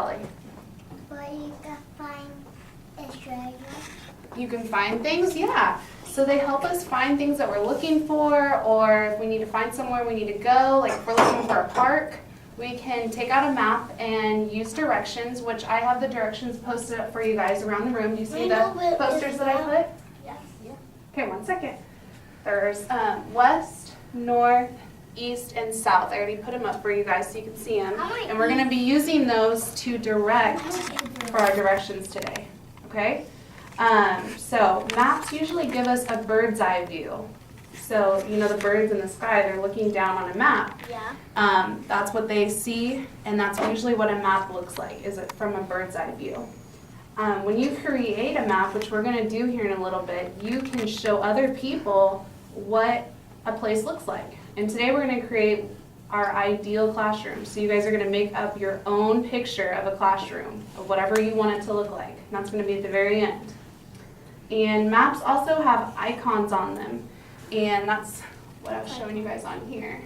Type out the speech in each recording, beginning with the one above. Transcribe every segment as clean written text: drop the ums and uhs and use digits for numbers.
But you can find Australia. You can find things, yeah. So they help us find things that we're looking for, or if we need to find somewhere we need to go, like if we're looking for a park, we can take out a map and use directions, which I have the directions posted up for you guys around the room. Do you see the posters that I put? Yes. Yeah. Okay, 1 second. There's west, north, east, and south. I already put them up for you guys so you can see them. And we're going to be using those to direct for our directions today. Okay? So maps usually give us a bird's eye view. So, you know, the birds in the sky, they're looking down on a map. Yeah. That's what they see, and that's usually what a map looks like, is it from a bird's eye view. When you create a map, which we're going to do here in a little bit, you can show other people what a place looks like. And today we're going to create our ideal classroom. So you guys are going to make up your own picture of a classroom, of whatever you want it to look like. And that's going to be at the very end. And maps also have icons on them. And that's what I was showing you guys on here.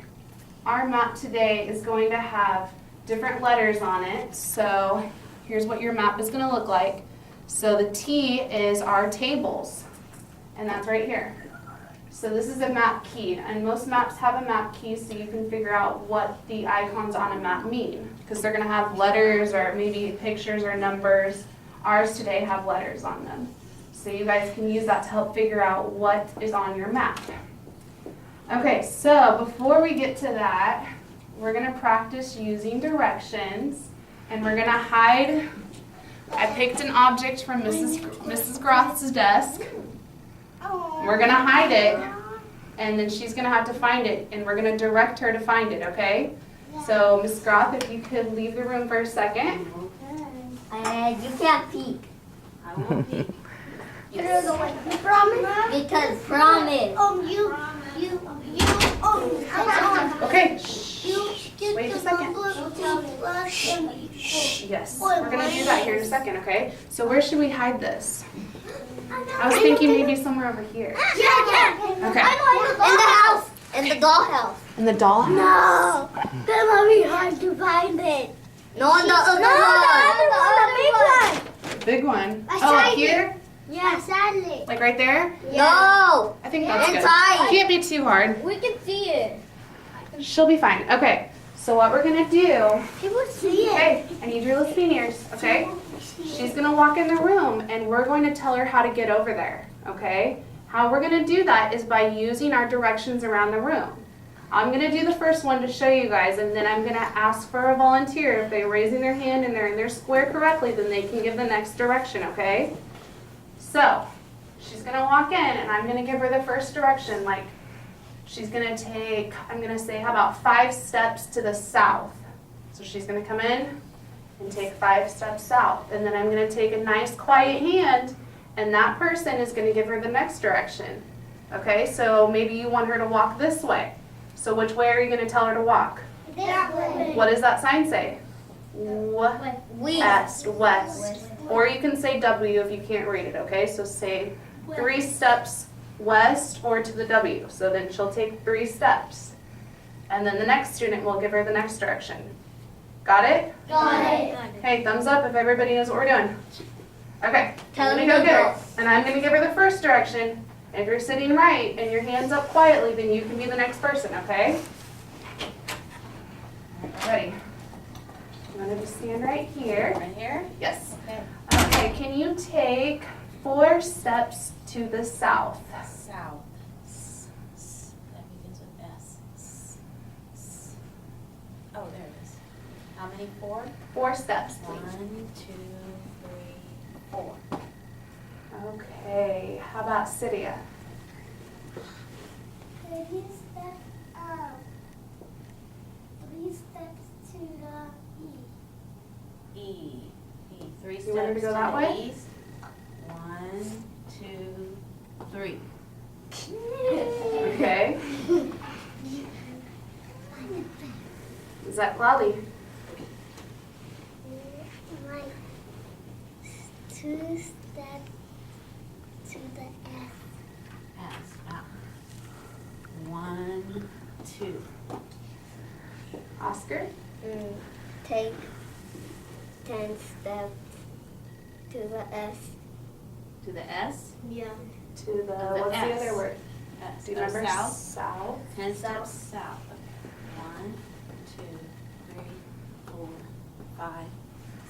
Our map today is going to have different letters on it. So here's what your map is going to look like. So the T is our tables, and that's right here. So this is a map key, and most maps have a map key so you can figure out what the icons on a map mean, because they're going to have letters or maybe pictures or numbers. Ours today have letters on them. So you guys can use that to help figure out what is on your map. Okay, so before we get to that, we're going to practice using directions, and we're going to hide. I picked an object from Mrs. Groth's desk. We're going to hide it, and then she's going to have to find it, and we're going to direct her to find it, okay? So, Miss Groth, if you could leave the room for a second. You can't peek. I won't peek. Yes. You promise? Because promise. Okay. You Wait a second. Yes, we're going to do that here in a second, okay? So where should we hide this? I was thinking maybe somewhere over here. Yeah. Okay. In the house. In the dollhouse. In the dollhouse? No. That might be hard to find it. No, in the other one. The big one. I Oh, tried up here? Yeah, sadly. Like right there? No. I think that's good. Inside. Can't be too hard. We can see it. She'll be fine. Okay. So what we're going to do, People see it. okay, I need your listening ears, okay? She's going to walk in the room, and we're going to tell her how to get over there, okay? How we're going to do that is by using our directions around the room. I'm going to do the first one to show you guys, and then I'm going to ask for a volunteer. If they're raising their hand and they're in their square correctly, then they can give the next direction, okay? So, she's going to walk in, and I'm going to give her the first direction, like she's going to take, I'm going to say, how about 5 steps to the south? So she's going to come in and take 5 steps south. And then I'm going to take a nice quiet hand, and that person is going to give her the next direction. Okay, so maybe you want her to walk this way. So which way are you going to tell her to walk? That way. What does that sign say? West. Or you can say W if you can't read it, okay? So say 3 steps west or to the W. So then she'll take 3 steps. And then the next student will give her the next direction. Got it? Got it. Okay, thumbs up if everybody knows what we're doing. Okay, Tell I'm me going to go the get her. girls. And I'm going to give her the first direction. And if you're sitting right and your hand's up quietly, then you can be the next person, okay? Ready? I'm going to just stand right here. Right here? Yes. Okay. Okay, can you take 4 steps to the south? South. That begins with S. Oh, there it is. How many? 4? 4 steps, please. 1, 2, 3, 4. Okay, how about Cydia? 3 steps up. 3 steps to the E. 3 steps You want her to go that the way? east. 1, 2, 3. Okay. Is that Lolly? Like 2 steps to the S. S. Out. 1, 2. Oscar? Take 10 steps to the S. To the S? Yeah. To the, The what's the S. other word? S. Do you remember? South? South. 10 steps south. Okay. 1, 2, 3, 4, 5,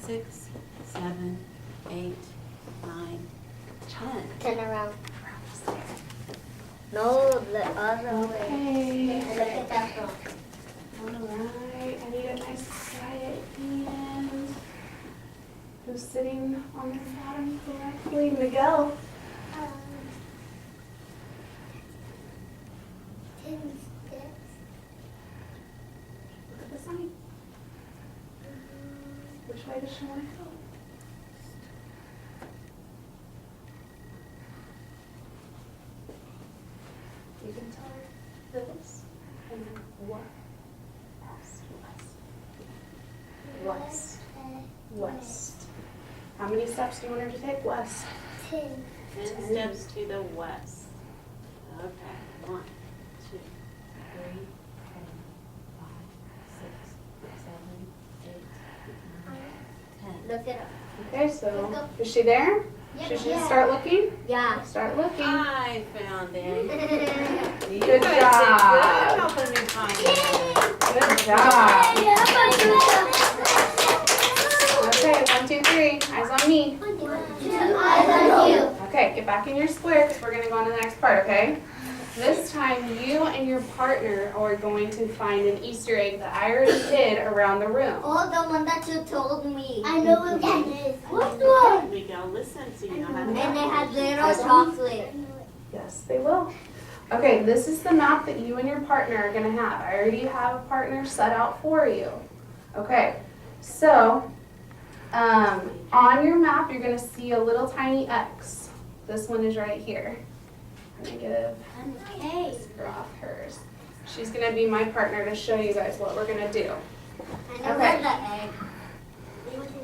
6, 7, 8, 9, 10. 10 around. No, the other way. Okay. Look at that one. Alright, I need a nice quiet hand. Who's sitting on the bottom correctly? Miguel. 10 steps. Look at the sign. Which way does she want to go? You can tell her this and then what? West. West. How many steps do you want her to take west? 10. 10 steps to the west. Okay. 1, 2, 3, 4, 5, 6, 7, 8, 9, 10. Look it up. Okay, so is she there? Should she start looking? Yeah. Start looking. I found it. You Good guys job. did good helping me find it. Good job. Okay, 1, 2, 3. Eyes on me. Eyes on you. Okay, get back in your square because we're going to go on to the next part, okay? This time, you and your partner are going to find an Easter egg that I already hid around the room. Oh, the one that you told me. I know what it is. What one? We go listen so you know how to And they had little Eyes on chocolate. Yes, they will. Okay, this is the map that you and your partner are going to have. I already have a partner set out for you. Okay, so on your map, you're going to see a little tiny X. This one is right here. I'm going to give Okay. Groff hers. She's going to be my partner to show you guys what we're going to do. I know where the egg.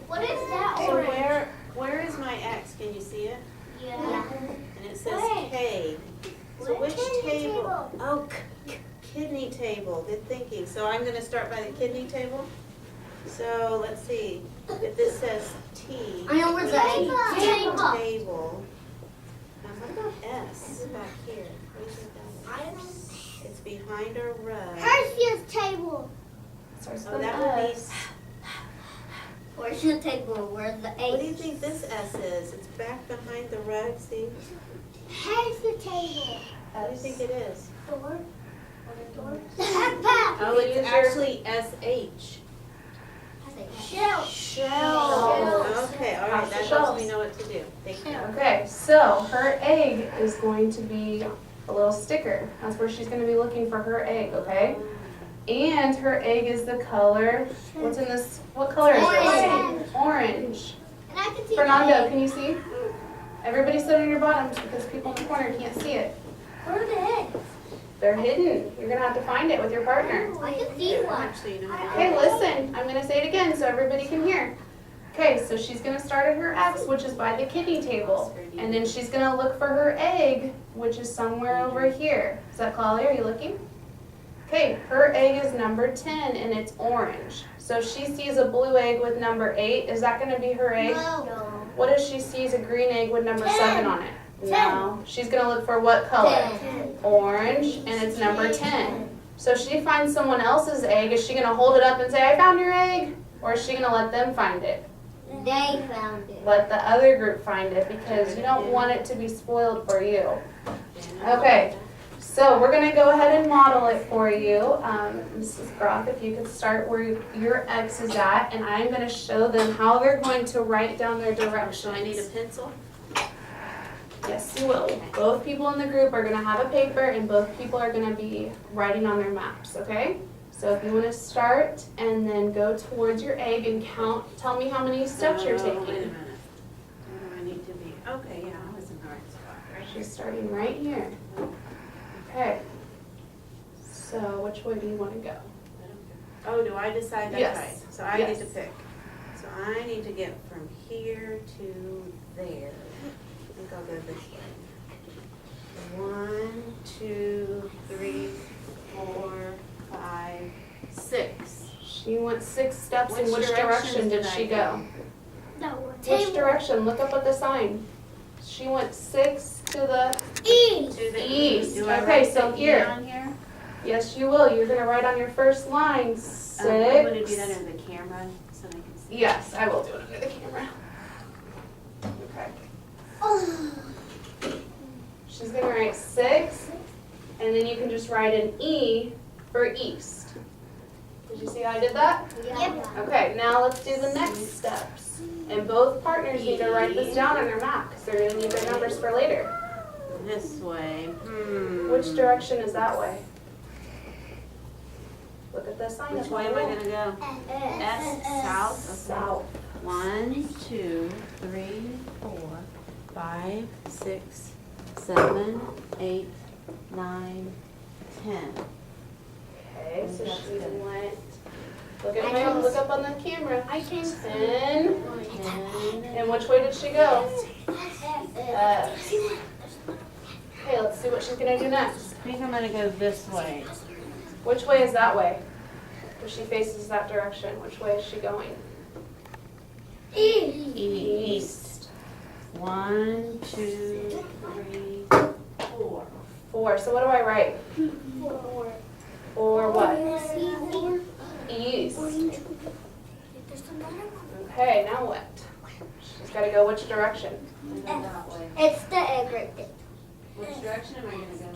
What is that So orange? where is my X? Can you see it? Yeah. And it says Wait. K. So What which kidney table? table? Oh, kidney table. Good thinking. So I'm going to start by the kidney table. So let's see. If this says T. I know where the egg Table. is. Table. Now what about S back here? What do you think that is? It's behind our rug. Hershey's table. Starts Oh, with that would be. S. Where's your table? Where's the egg? What do you think this S is? It's back behind the rug. See? Here's the table. What do you think it is? Door. Backpack. Oh, it's actually SH. Shelf. Shelves. Okay, all right, Pass the that helps shelves. me know what to do. Thank you. Okay, so her egg is going to be a little sticker. That's where she's going to be looking for her egg, okay? And her egg is the color, what's in this, what color is Orange. this? Orange. And I can see Fernando, can you see? Everybody sit on your bottoms because people in the corner can't see it. Where are the eggs? They're hidden. You're going to have to find it with your partner. I can see one. Actually, you know what? Okay, listen, I'm going to say it again so everybody can hear. Okay, so she's going to start at her X, which is by the kidney table. And then she's going to look for her egg, which is somewhere over here. Is that Claudia? Are you looking? Okay, her egg is number 10 and it's orange. So if she sees a blue egg with number 8, is that going to be her egg? No. What if she sees a green egg with number 7 on it? 10. No. She's going to look for what color? 10. Orange, and it's number 10. So if she finds someone else's egg, is she going to hold it up and say, I found your egg? Or is she going to let them find it? They found it. Let the other group find it because you don't want it to be spoiled for you. Okay, so we're going to go ahead and model it for you. Mrs. Groff, if you could start where your X is at, and I'm going to show them how they're going to write down their directions. So I need a pencil? Yes, you will. Both people in the group are going to have a paper, and both people are going to be writing on their maps, okay? So if you want to start and then go towards your egg and count, tell me how many steps you're Wait a taking. minute. Where do I need to be? Okay, yeah, I was in the right spot. Right here. She's starting right here. Okay. So which way do you want to go? Oh, do I decide? That's Yes. right. So I Yes. need to pick. So I need to get from here to there. I think I'll go this way. 1, 2, 3, 4, 5, 6. She went 6 steps. In Which which direction directions did did she I go? go? Which direction? Look up at the sign. She went 6 to the East. To the east. Do I Okay, write so the E here. on here? Yes, you will. You're gonna write on your first line 6. I'm gonna do that under the camera so they can see. Yes, I will do it under the camera. Okay. She's gonna write 6, and then you can just write an E for east. Did you see how I did that? Yep. Okay, now let's do the next steps. And both partners need to write this down on their map because they're gonna need their numbers for later. This way. Which direction is that way? Look at the sign. Which up way on am the I wall. gonna go? S, south? South. 1, 2, 3, 4, 5, 6, 7, 8, 9, 10. Okay, so she went. Look at my, look up on the camera. 10. 10. And which way did she go? Okay, let's see what she's gonna do next. I think I'm gonna go this way. Which way is that way? If she faces that direction, which way is she going? East. 1, 2, 3, 4. 4. So what do I write? For what? East. Okay, now what? She's got to go which direction? It's the egg right there. Which direction am I gonna go?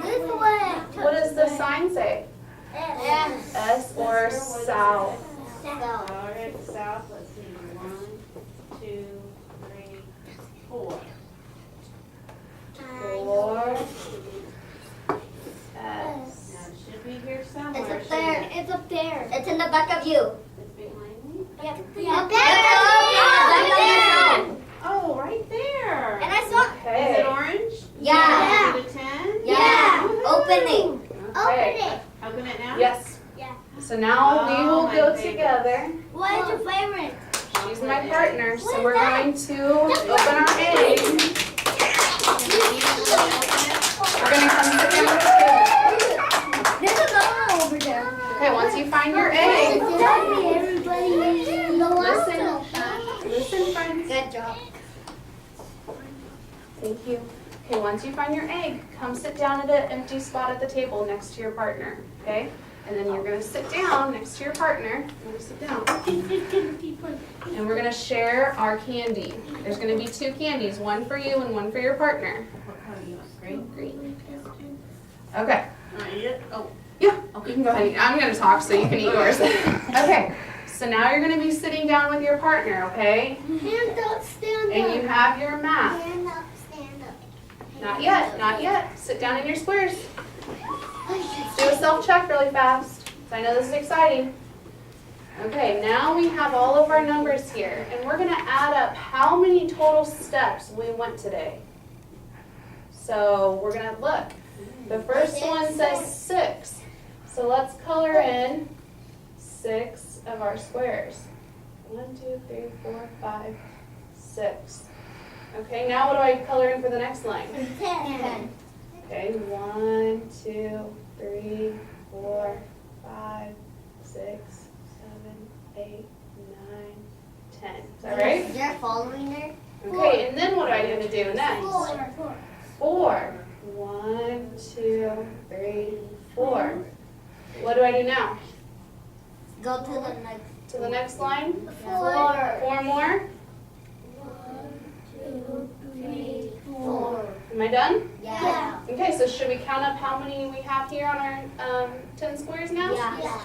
This way. What does the sign say? S. S or south? Alright, south, let's see. 1, 2, 3, 4. 4. S. Now it should be here somewhere. It's up shouldn't there. it? It's up there. It's in the back of you. It's behind me? Yep. Oh, right there. And I saw. Is Okay. it orange? Yeah. Is it a 10? Yeah. Woohoo. Opening. Okay. Open it now? Yes. Yeah. So now we Oh, will my go favorite. together. What is your favorite? She's my partner, so we're going to open our egg. We're going to come sit down at the table. There's another one over there. Okay, once you find your egg, Everybody listen, listen friends. Good job. Thank you. Okay, once you find your egg, come sit down at an empty spot at the table next to your partner, okay? And then you're gonna sit down next to your partner. You're gonna sit down. And we're gonna share our candy. There's gonna be 2 candies, one for you and one for your partner. What color do you want? Green? Green. Okay. Want to eat it? Oh. Yeah, you can go ahead and eat. I'm gonna talk so you can eat yours. Okay, so now you're gonna be sitting down with your partner, okay? Hand up, stand And you have your map. Stand up, stand up. Not yet, not yet. Sit down in your squares. Let's do a self-check really fast. So I know this is exciting. Okay, now we have all of our numbers here, and we're gonna add up how many total steps we went today. So we're gonna look. The first one says 6. So let's color in 6 of our squares. 1, 2, 3, 4, 5, 6. Okay, now what do I color in for the next line? 10. Okay, 1, 2, 3, 4, 5, 6, 7, 8, 9, 10. Is that right? You're following there? Okay, and then what am I going to do next? 4. 4. 1, 2, 3, 4. What do I do now? Go to the next. To the next line? 4. 4 more? 1, 2, 3, 4. Am I done? Yeah. Okay, so should we count up how many we have here on our 10 squares now? Yeah.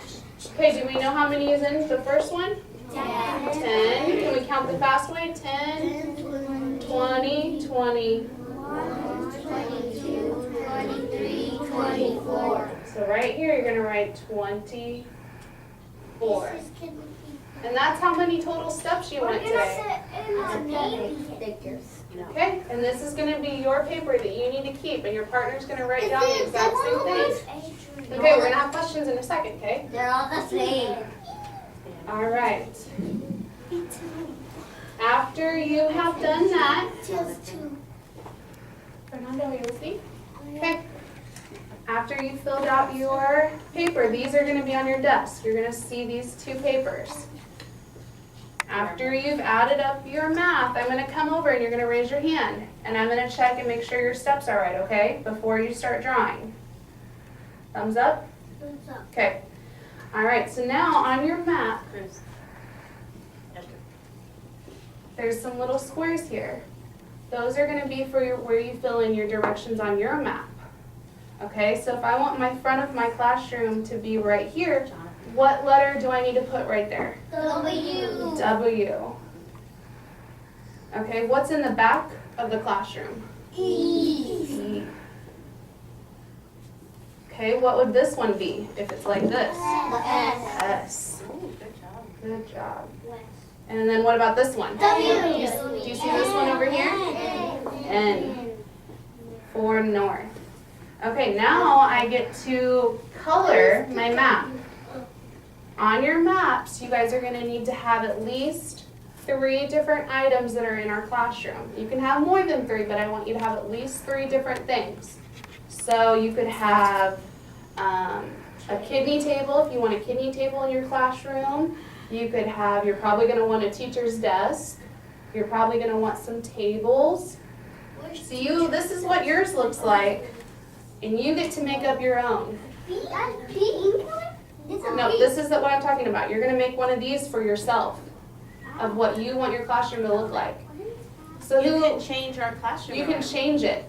Okay, do we know how many is in the first one? 10. 10. Can we count the fast way? 10, 20, 20. 22, 23, 24. So right here, you're going to write 24. And that's how many total steps you went today. Okay, and this is going to be your paper that you need to keep, and your partner's going to write down the exact same thing. Okay, we're going to have questions in a second, okay? They're all the same. All right. After you have done that, Fernando, are you listening? Okay. After you filled out your paper, these are going to be on your desk. You're going to see these 2 papers. After you've added up your math, I'm gonna come over and you're gonna raise your hand. And I'm gonna check and make sure your steps are right, okay? Before you start drawing. Thumbs up? What's up? Okay. All right, so now on your map, Bruce. there's some little squares here. Those are gonna be for where you fill in your directions on your map. Okay, so if I want my front of my classroom to be right here, what letter do I need to put right there? W. W. Okay, what's in the back of the classroom? E. E. Okay, what would this one be if it's like this? S. S. Oh, good job. Good job. And then what about this one? W. Do you see this one over here? N. For north. Okay, now I get to color my map. On your maps, you guys are going to need to have at least 3 different items that are in our classroom. You can have more than 3, but I want you to have at least 3 different things. So you could have a kidney table if you want a kidney table in your classroom. You could have, you're probably going to want a teacher's desk. You're probably going to want some tables. So this is what yours looks like, and you get to make up your own. That's pink. No, this is what I'm talking about. You're going to make one of these for yourself of what you want your classroom to look like. So You can change our classroom. you can around. change it.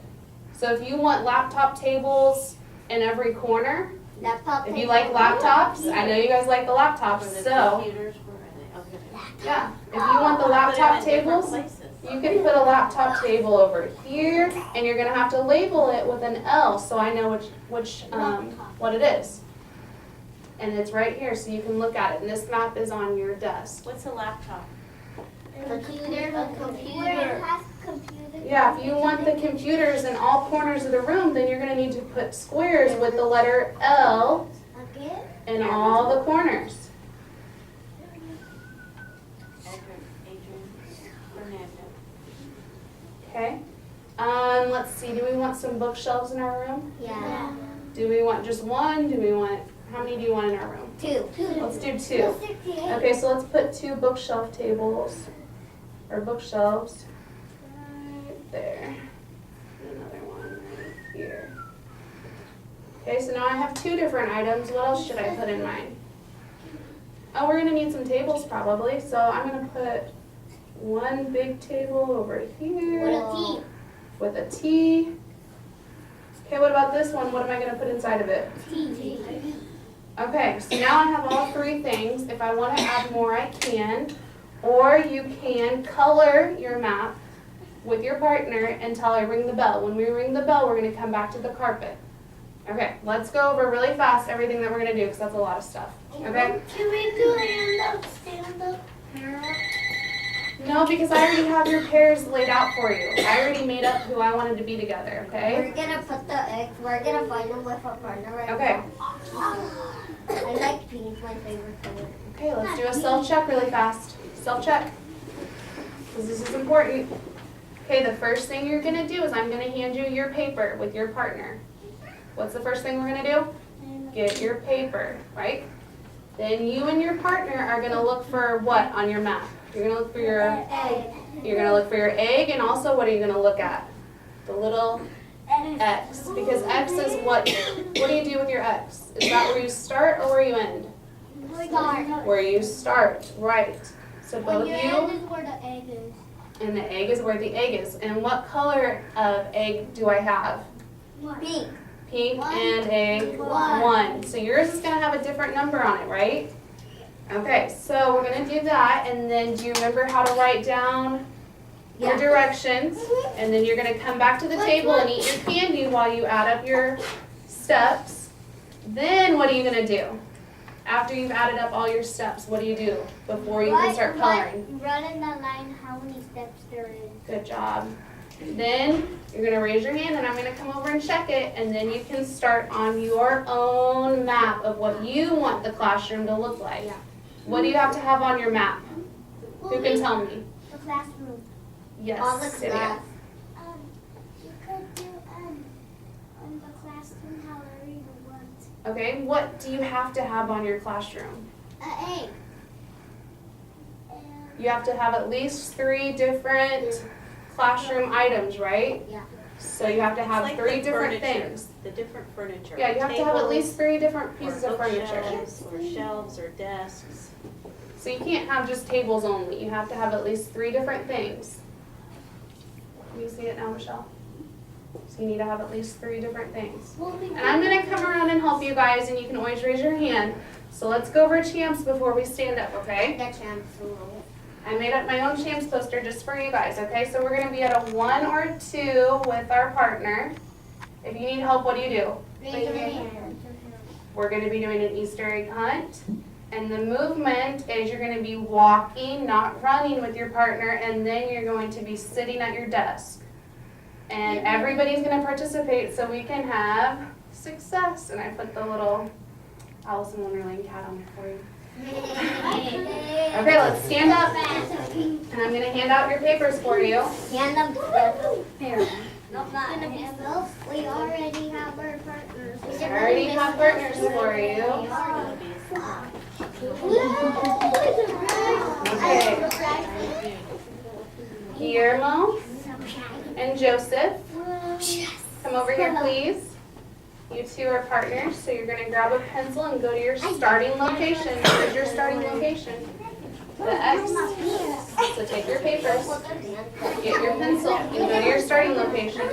So if you want laptop tables in every corner, if you like laptops, I know you guys like the laptops, For the so computers, where are they? Okay. yeah. If you want the Put 'em laptop in different tables, places. you can put a laptop table over here, and you're gonna have to label it with an L so I know which what it is. And it's right here, so you can look at it. And this map is on your desk. What's a laptop? Computer. Yeah, if you want the computers in all corners of the room, then you're gonna need to put squares with the letter L in all the corners. Adrian, Fernando. Okay. Let's see. Do we want some bookshelves in our room? Yeah. Do we want just one? Do we want? How many do you want in our room? 2. Let's do 2. Okay, so let's put 2 bookshelf tables or bookshelves right there. And another one right here. Okay, so now I have 2 different items. What else should I put in mine? Oh, we're gonna need some tables probably. So I'm gonna put one big table over here with a T. Okay, what about this one? What am I gonna put inside of it? Okay, so now I have all 3 things. If I want to add more, I can. Or you can color your map with your partner until I ring the bell. When we ring the bell, we're going to come back to the carpet. Okay, let's go over really fast everything that we're going to do because that's a lot of stuff. Okay? Can we do stand up? No, because I already have your pairs laid out for you. I already made up who I wanted to be together, okay? We're gonna put the eggs. We're gonna find them with our partner right Okay. now. I like pink, my favorite color. Okay, let's do a self-check really fast. Self-check. Because this is important. Okay, the first thing you're going to do is I'm going to hand you your paper with your partner. What's the first thing we're going to do? Get your paper, right? Then you and your partner are going to look for what on your map? You're going to look for your Egg. You're going to look for your egg, and also what are you going to look at? The little X, because X is what do you do with your X? Is that where you start or where you end? Start. Where you start, right. So both you is where the egg is. and the egg is where the egg is. And what color of egg do I have? Pink. Pink One. and a One. 1. So yours is going to have a different number on it, right? Okay, so we're going to do that, and then do you remember how to write down your directions? And then you're going to come back to the table and eat your candy while you add up your steps. Then what are you going to do? After you've added up all your steps, what do you do before you can start coloring? Run in that line how many steps there is. Good job. Then you're going to raise your hand and I'm going to come over and check it, and then you can start on your own map of what you want the classroom to look like. What do you have to have on your map? Who can tell me? The classroom. Yes. On the Cynthia. class. You could do on the classroom however you want. Okay, what do you have to have on your classroom? An egg. And You have to have at least 3 different classroom items, right? Yeah. So you have to have It's like 3 the different furniture, things. The different furniture. Yeah, you have to have at Tables, least 3 different pieces or of furniture. bookshelves, or shelves, or desks. So you can't have just tables only. You have to have at least 3 different things. Can you see it now, Michelle? So you need to have at least 3 different things. And I'm going to come around and help you guys, and you can always raise your hand. So let's go over champs before we stand up, okay? The champs rule. I made up my own champs poster just for you guys, okay? So we're going to be at a 1 or 2 with our partner. If you need help, what do you do? Raise your hand. We're going to be doing an Easter egg hunt. And the movement is you're going to be walking, not running with your partner, and then you're going to be sitting at your desk. And everybody's going to participate so we can have success. And I put the little Alice in Wonderland cat on there for you. Okay, let's stand up. And I'm going to hand out your papers for you. Hand them here. Not gonna be so. We already have our partners. I already have partners for you. Okay. Guillermo and Joseph, come over here, please. You 2 are partners, so you're going to grab a pencil and go to your starting location. Where's your starting location? The X. So take your papers, get your pencil, and go to your starting location.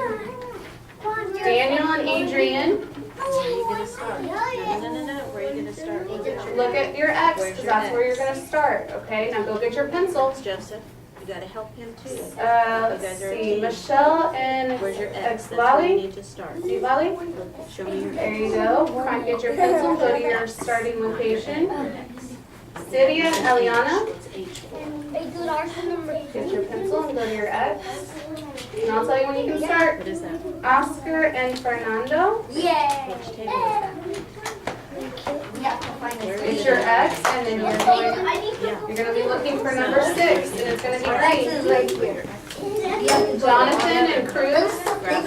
Daniel and Adrian, Where are you gonna start? No. Where are you gonna start? look at your X, because that's where you're going to start, okay? Now go get your pencils. Joseph, you gotta help him too. Let's see, Michelle and Where's your X? That's where you Lali. need to start. Lali? Show me your There you go. Come on, get your pencil, go to your starting location. Cydia and Eliana, get your pencil and go to your X. And I'll tell you when you can start. What is that? Oscar and Fernando, Yeah. Which table is that? get your X, and then you're going to be looking for number 6, and it's going to be green. Jonathan and Cruz, get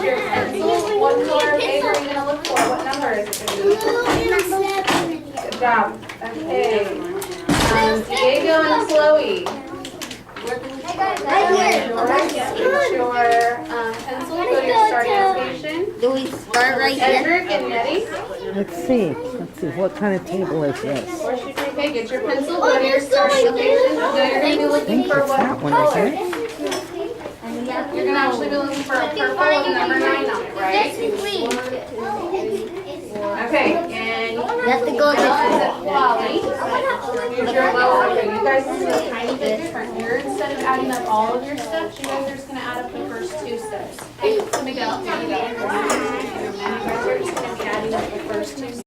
your pencil. What color paper are you going to look for? What number is it going to be? Good job. Okay. Diego and Chloe. Get your pencil, go to your starting location. Do we start right here? Edric and Nettie. Let's see, what kind of table is this? Okay, get your pencil, go to your starting location. So you're going to be looking for what That one, color? isn't it? You're going to actually be looking for a purple with number 9 on it, right? Okay, and You have to go Lolly. Here's your lower. Okay, you guys are a tiny bit different. Here, instead of adding up all of your steps, you guys are just going to add up the first 2 steps. Okay, so Miguel, here you go.